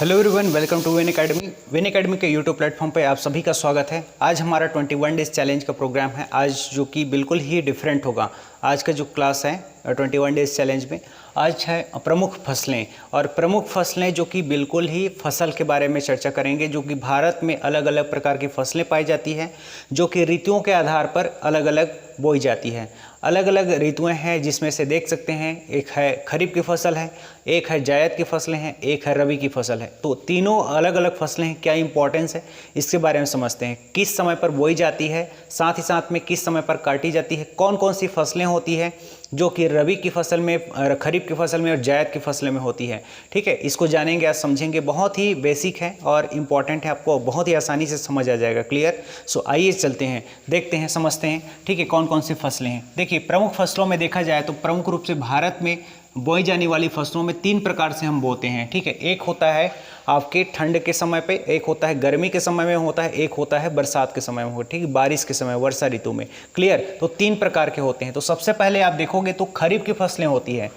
Hello everyone, welcome to Win Academy के YouTube platform पे आप सभी का स्वागत है। आज हमारा 21 डेज चैलेंज का प्रोग्राम है आज, जो कि बिल्कुल ही डिफरेंट होगा। आज का जो क्लास है 21 डेज चैलेंज में आज है प्रमुख फसलें, और प्रमुख फसलें जो कि बिल्कुल ही फसल के बारे में चर्चा करेंगे, जो कि भारत में अलग अलग प्रकार की फसलें पाई जाती हैं, जो कि ऋतुओं के आधार पर अलग अलग बोई जाती है। अलग अलग ऋतुएं हैं, जिसमें से देख सकते हैं एक है खरीफ की फसल है, एक है जायद की फसलें हैं, एक है रबी की फसल है। तो तीनों अलग अलग फसलें हैं, क्या इंपॉर्टेंस है इसके बारे में समझते हैं। किस समय पर बोई जाती है, साथ ही साथ में किस समय पर काटी जाती है, कौन कौन सी फसलें होती है जो कि रबी की फसल में, खरीफ की फसल में और जायद की फसलें में होती है। ठीक है, इसको जानेंगे, आज समझेंगे। बहुत ही बेसिक है और इम्पॉर्टेंट है, आपको बहुत ही आसानी से समझ आ जाएगा। क्लियर? सो आइए चलते हैं, देखते हैं, समझते हैं। ठीक है, कौन कौन सी फसलें हैं। देखिए, प्रमुख फसलों में देखा जाए तो प्रमुख रूप से भारत में बोई जाने वाली फसलों में तीन प्रकार से हम बोते हैं। ठीक है, एक होता है आपके ठंड के समय पे, एक होता है गर्मी के समय में होता है, एक होता है बरसात के समय में होता है। ठीक है, बारिश के समय, वर्षा ऋतु में। क्लियर? तो तीन प्रकार के होते हैं। तो सबसे पहले आप देखोगे तो खरीफ की फसलें होती है।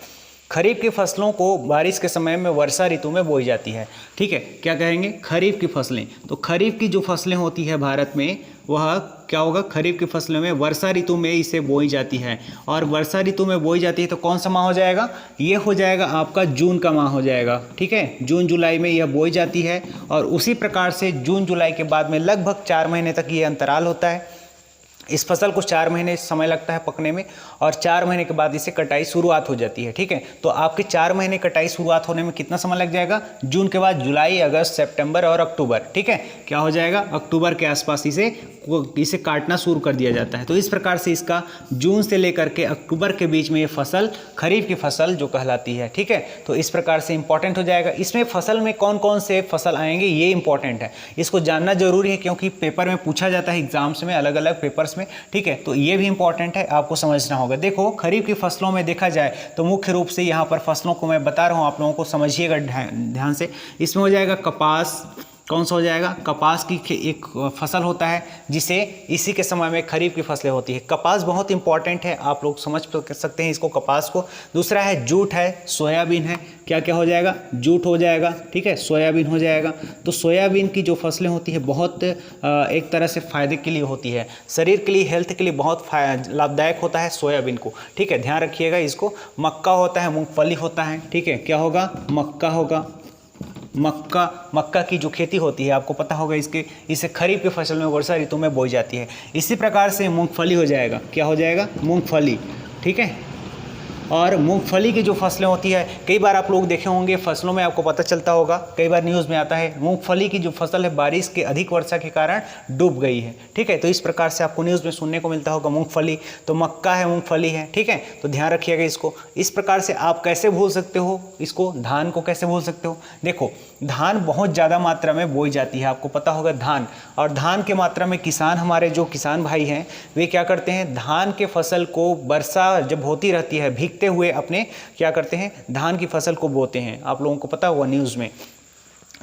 खरीफ की फसलों को बारिश के समय में, वर्षा ऋतु में बोई जाती है। ठीक है, क्या कहेंगे? खरीफ की फसलें। तो खरीफ की जो फसलें होती है भारत में, वह क्या होगा? खरीफ की फसलों में वर्षा ऋतु में इसे बोई जाती है। और वर्षा ऋतु में बोई जाती है तो कौन सा माह हो जाएगा? ये हो जाएगा आपका जून का माह हो जाएगा। ठीक है, जून जुलाई में यह बोई जाती है। और उसी प्रकार से जून जुलाई के बाद में लगभग 4 महीने तक ये अंतराल होता है। इस फसल को 4 महीने समय लगता है पकने में, और 4 महीने के बाद इसे कटाई शुरुआत हो जाती है। ठीक है, तो आपके 4 महीने कटाई शुरुआत होने में कितना समय लग जाएगा? जून के बाद जुलाई, अगस्त, सितंबर और अक्टूबर। ठीक है, क्या हो जाएगा? अक्टूबर के आसपास इसे काटना शुरू कर दिया जाता है। तो इस प्रकार से इसका जून से लेकर के अक्टूबर के बीच में ये फसल खरीफ की फसल जो कहलाती है। ठीक है, तो इस प्रकार से इंपॉर्टेंट हो जाएगा। इसमें फसल में कौन कौन से फसल आएंगे ये इंपॉर्टेंट है, इसको जानना जरूरी है, क्योंकि पेपर में पूछा जाता है, एग्जाम्स में, अलग अलग पेपर्स में। ठीक है, तो ये भी इंपॉर्टेंट है, आपको समझना होगा। देखो, खरीफ की फसलों में देखा जाए तो मुख्य रूप से यहाँ पर फसलों को मैं बता रहा हूँ, आप लोगों को समझिएगा ध्यान से। इसमें हो जाएगा कपास। कौन सा हो जाएगा? कपास की एक फसल होता है, जिसे इसी के समय में खरीफ की फसलें होती है। कपास बहुत इंपॉर्टेंट है, आप लोग समझ सकते हैं इसको, कपास को। दूसरा है जूट है, सोयाबीन है। क्या क्या हो जाएगा? जूट हो जाएगा। ठीक है, सोयाबीन हो जाएगा। तो सोयाबीन की जो फसलें होती है बहुत एक तरह से फायदे के लिए होती है, शरीर के लिए, हेल्थ के लिए बहुत लाभदायक होता है सोयाबीन को। ठीक है, ध्यान रखिएगा इसको। मक्का होता है, मूंगफली होता है। ठीक है, क्या होगा? मक्का होगा। मक्का की जो खेती होती है, आपको पता होगा, इसे खरीफ की फसल में वर्षा ऋतु में बोई जाती है। इसी प्रकार से मूंगफली हो जाएगा। क्या हो जाएगा? मूंगफली। ठीक है, और मूंगफली की जो फसलें होती है, कई बार आप लोग देखे होंगे फसलों में, आपको पता चलता होगा, कई बार न्यूज़ में आता है मूंगफली की जो फसल है बारिश के अधिक वर्षा के कारण डूब गई है। ठीक है, तो इस प्रकार से आपको न्यूज़ में सुनने को मिलता होगा मूंगफली। तो मक्का है, मूंगफली है। ठीक है, तो ध्यान रखिएगा इसको। इस प्रकार से आप कैसे भूल सकते हो इसको? धान को कैसे भूल सकते हो? देखो, धान बहुत ज़्यादा मात्रा में बोई जाती है, आपको पता होगा धान। और धान के मात्रा में किसान, हमारे जो किसान भाई हैं, वे क्या करते हैं? धान के फसल को वर्षा जब होती रहती है, भीगते हुए अपने क्या करते हैं? धान की फसल को बोते हैं। आप लोगों को पता होगा न्यूज़ में।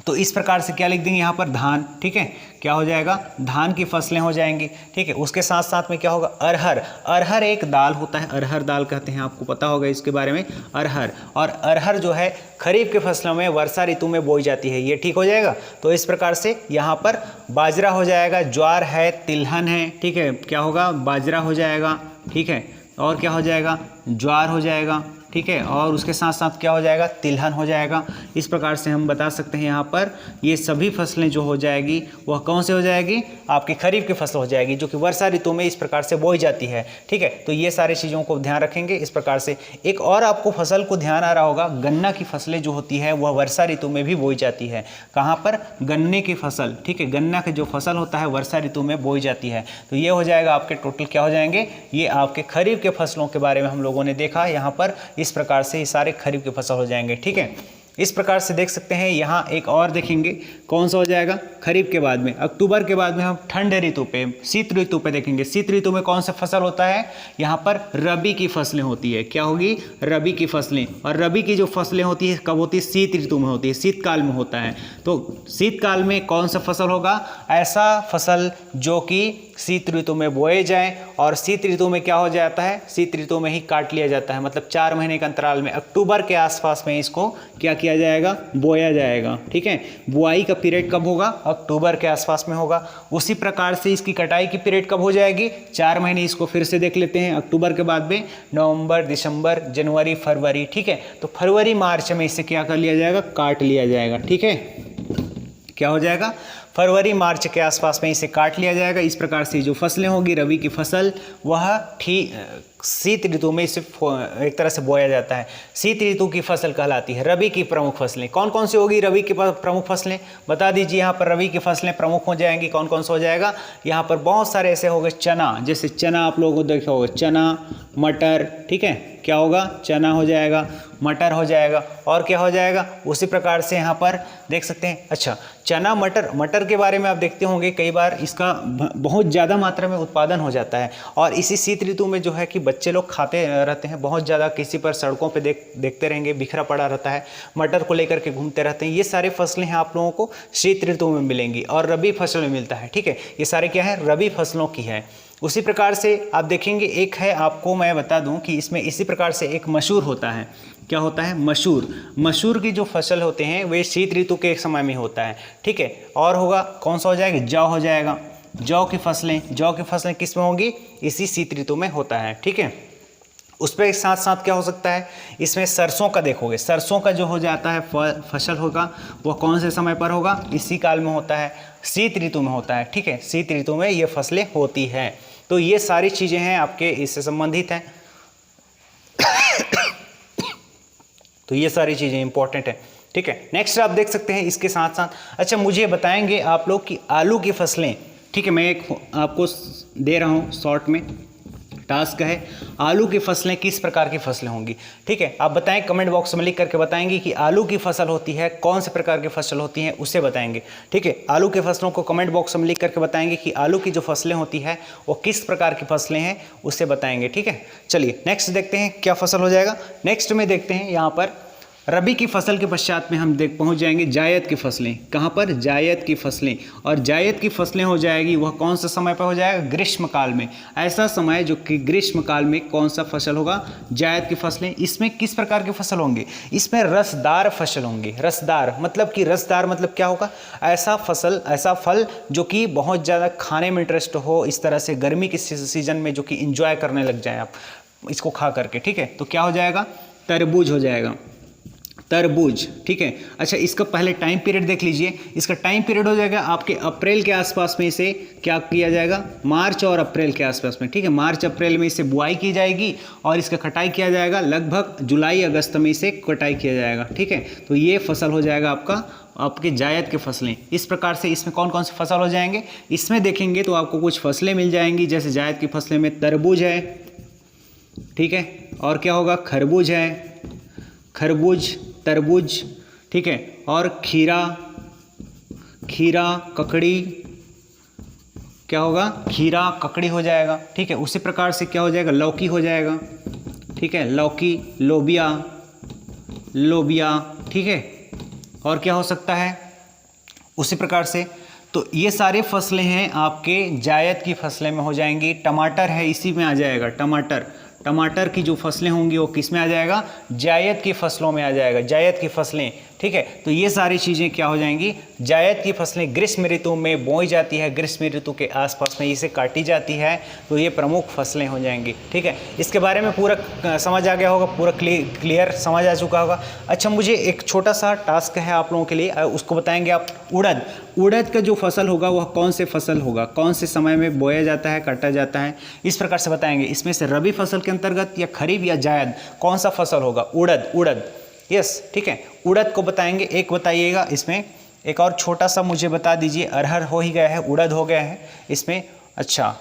तो इस प्रकार से क्या लिख देंगे यहाँ पर? धान। ठीक है, क्या हो जाएगा? धान की फसलें हो जाएंगी। ठीक है, उसके साथ साथ में क्या होगा? अरहर। अरहर एक दाल होता है, अरहर दाल कहते हैं, आपको पता होगा इसके बारे में, अरहर। और अरहर जो है खरीफ की फसलों में वर्षा ऋतु में बोई जाती है। ये ठीक हो जाएगा। तो इस प्रकार से यहाँ पर बाजरा हो जाएगा, ज्वार है, तिलहन है। ठीक है, क्या होगा? बाजरा हो जाएगा। ठीक है, और क्या हो जाएगा? ज्वार हो जाएगा। ठीक है, और उसके साथ साथ क्या हो जाएगा? तिलहन हो जाएगा। इस प्रकार से हम बता सकते हैं यहाँ पर ये सभी फसलें जो हो जाएगी वह कौन से हो जाएगी? आपकी खरीफ की फसल हो जाएगी, जो कि वर्षा ऋतु में इस प्रकार से बोई जाती है। ठीक है, तो ये सारी चीज़ों को ध्यान रखेंगे इस प्रकार से। एक और आपको फसल को ध्यान आ रहा होगा, गन्ना की फसलें जो होती है वह वर्षा ऋतु में भी बोई जाती है। कहाँ पर? गन्ने की फसल। ठीक है, गन्ना की जो फसल होता है वर्षा ऋतु में बोई जाती है। तो ये हो जाएगा आपके टोटल, क्या हो जाएंगे? ये आपके खरीफ के फसलों के बारे में हम लोगों ने देखा यहाँ पर। इस प्रकार से ये सारे खरीफ की फसल हो जाएंगे। ठीक है, इस प्रकार से देख सकते हैं। यहाँ एक और देखेंगे, कौन सा हो जाएगा? खरीफ के बाद में, अक्टूबर के बाद में हम ठंड ऋतु पे, शीत ऋतु पे देखेंगे। शीत ऋतु में कौन सा फसल होता है? यहाँ पर रबी की फसलें होती है। क्या होगी? रबी की फसलें। और रबी की जो फसलें होती है कब होती है? शीत ऋतु में होती है, शीतकाल में होता है। तो शीतकाल में कौन सा फसल होगा? ऐसा फसल जो कि शीत ऋतु में बोए जाएं, और शीत ऋतु में क्या हो जाता है? शीत ऋतु में ही काट लिया जाता है, मतलब 4 महीने के अंतराल में, अक्टूबर के आसपास में इसको क्या किया किया जाएगा, बोया जाएगा। ठीक है, बुआई का पीरियड कब होगा? अक्टूबर के आसपास में होगा। उसी प्रकार से इसकी कटाई की पीरियड कब हो जाएगी? 4 महीने इसको फिर से देख लेते हैं। अक्टूबर के बाद में नवंबर, दिसंबर, जनवरी, फरवरी। ठीक है, तो फरवरी मार्च में इसे क्या कर लिया जाएगा? काट लिया जाएगा। ठीक है, क्या हो जाएगा? फरवरी मार्च के आसपास में इसे काट लिया जाएगा। इस प्रकार से जो फसलें होगी रबी की फसल, वह ठीक शीत ऋतु में इसे एक तरह से बोया जाता है। शीत ऋतु की फसल कहलाती है। रबी की प्रमुख फसलें कौन कौन सी होगी? रबी की प्रमुख फसलें बता दीजिए। यहाँ पर रबी की फसलें प्रमुख हो जाएंगी। कौन कौन सा हो जाएगा? यहाँ पर बहुत सारे ऐसे हो गए। चना, जैसे चना आप लोगों को देखा होगा, चना, मटर। ठीक है, क्या होगा? चना हो जाएगा, मटर हो जाएगा, और क्या हो जाएगा? उसी प्रकार से यहाँ पर देख सकते हैं। अच्छा, चना, मटर के बारे में आप देखते होंगे कई बार इसका बहुत ज़्यादा मात्रा में उत्पादन हो जाता है, और इसी शीत ऋतु में जो है कि बच्चे लोग खाते रहते हैं बहुत ज़्यादा। किसी पर सड़कों पे देखते रहेंगे बिखरा पड़ा रहता है, मटर को लेकर के घूमते रहते हैं। ये सारे फसलें हैं आप लोगों को शीत ऋतु में मिलेंगी, और रबी फसल में मिलता है। ठीक है, ये सारे क्या है? रबी फसलों की है। उसी प्रकार से आप देखेंगे, एक है, आपको मैं बता दूं कि इसमें इसी प्रकार से एक मसूर होता है। क्या होता है? मसूर की जो फसल होते हैं वे शीत ऋतु के एक समय में होता है। ठीक है, और होगा कौन सा हो जाएगा? जौ हो जाएगा। जौ की फसलें किस में होंगी? इसी शीत ऋतु में होता है। ठीक है, उस पर साथ साथ क्या हो सकता है? इसमें सरसों का देखोगे, सरसों का जो हो जाता है फसल होगा, वह कौन से समय पर होगा? इसी काल में होता है, शीत ऋतु में होता है। ठीक है, शीत ऋतु में ये फसलें होती हैं। तो ये सारी चीज़ें हैं आपके इससे संबंधित हैं। तो ये सारी चीज़ें इंपॉर्टेंट है। ठीक है, नेक्स्ट आप देख सकते हैं इसके साथ साथ। अच्छा, मुझे बताएंगे आप लोग कि आलू की फसलें। ठीक है, मैं एक आपको दे रहा हूँ शॉर्ट में टास्क है, आलू की फसलें किस प्रकार की फसलें होंगी। ठीक है, आप बताएं, कमेंट बॉक्स में लिख करके बताएंगे कि आलू की फसल होती है, कौन से प्रकार की फसल होती हैं, उसे बताएंगे। ठीक है, आलू की फसलों को कमेंट बॉक्स में लिख करके बताएंगे कि आलू की जो फसलें होती है वो किस प्रकार की फसलें हैं, उसे बताएंगे। ठीक है, चलिए नेक्स्ट देखते हैं क्या फसल हो जाएगा। नेक्स्ट में देखते हैं यहाँ पर रबी की फसल के पश्चात में हम पहुंच जाएंगे जायद की फसलें। कहाँ पर? जायद की फसलें। और जायद की फसलें हो जाएगी वह कौन सा समय पर हो जाएगा? ग्रीष्म काल में। ऐसा समय जो कि ग्रीष्म काल में कौन सा फसल होगा? जायद की फसलें। इसमें किस प्रकार की फसल होंगे? इसमें रसदार फसल होंगे। रसदार मतलब क्या होगा? ऐसा फल जो कि बहुत ज़्यादा खाने में इंटरेस्ट हो, इस तरह से गर्मी के सीजन में जो कि इंजॉय करने लग जाए आप इसको खा करके। ठीक है, तो क्या हो जाएगा? तरबूज हो जाएगा, तरबूज। ठीक है, अच्छा, इसका पहले टाइम पीरियड देख लीजिए। इसका टाइम पीरियड हो जाएगा आपके अप्रैल के आसपास में इसे क्या किया जाएगा? मार्च और अप्रैल के आसपास में। ठीक है, मार्च अप्रैल में इसे बुआई की जाएगी और इसका कटाई किया जाएगा लगभग जुलाई अगस्त में इसे कटाई किया जाएगा। ठीक है, तो ये फसल हो जाएगा आपके जायद के फसलें। इस प्रकार से इसमें कौन कौन से फसल हो जाएंगे? इसमें देखेंगे तो आपको कुछ फसलें मिल जाएंगी, जैसे जायद की फसलें में तरबूज है। ठीक है, और क्या होगा? खरबूज है, खरबूज, तरबूज। ठीक है, और खीरा, ककड़ी। क्या होगा? खीरा, ककड़ी हो जाएगा। ठीक है, उसी प्रकार से क्या हो जाएगा? लौकी हो जाएगा। ठीक है, लौकी, लोबिया। ठीक है, और क्या हो सकता है? उसी प्रकार से तो ये सारे फसलें हैं आपके जायद की फसलें में हो जाएंगी। टमाटर है, इसी में आ जाएगा। टमाटर की जो फसलें होंगी वो किस में आ जाएगा? जायद की फसलों में आ जाएगा, जायद की फसलें। ठीक है, तो ये सारी चीज़ें क्या हो जाएंगी? जायद की फसलें ग्रीष्म ऋतु में बोई जाती है, ग्रीष्म ऋतु के आसपास में इसे काटी जाती है, तो ये प्रमुख फसलें हो जाएंगी। ठीक है, इसके बारे में पूरा समझ आ गया होगा, पूरा क्लियर समझ आ चुका होगा। अच्छा, मुझे एक छोटा सा टास्क है आप लोगों के लिए, उसको बताएंगे आप। उड़द का जो फसल होगा वह कौन से फसल होगा? कौन से समय में बोया जाता है, काटा जाता है? इस प्रकार से बताएंगे। इसमें से रबी फसल के अंतर्गत या खरीफ या जायद कौन सा फसल होगा? उड़द। यस, ठीक है, उड़द को बताएंगे। एक बताइएगा, इसमें एक और छोटा सा मुझे बता दीजिए। अरहर हो ही गया है, उड़द हो गया है इसमें। अच्छा,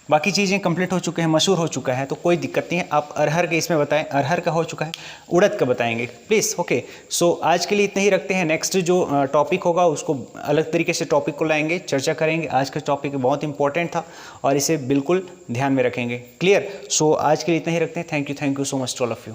बाकी चीज़ें कंप्लीट हो चुके हैं, मशहूर हो चुका है, तो कोई दिक्कत नहीं है। आप अरहर के इसमें बताएं, अरहर का हो चुका है, उड़द का बताएंगे प्लीज़। ओके, सो आज के लिए इतना ही रखते हैं। नेक्स्ट जो टॉपिक होगा उसको अलग तरीके से टॉपिक को लाएंगे, चर्चा करेंगे। आज का टॉपिक बहुत इंपॉर्टेंट था और इसे बिल्कुल ध्यान में रखेंगे। क्लियर? सो आज के लिए इतना ही रखते हैं। Thank you so much to all of you.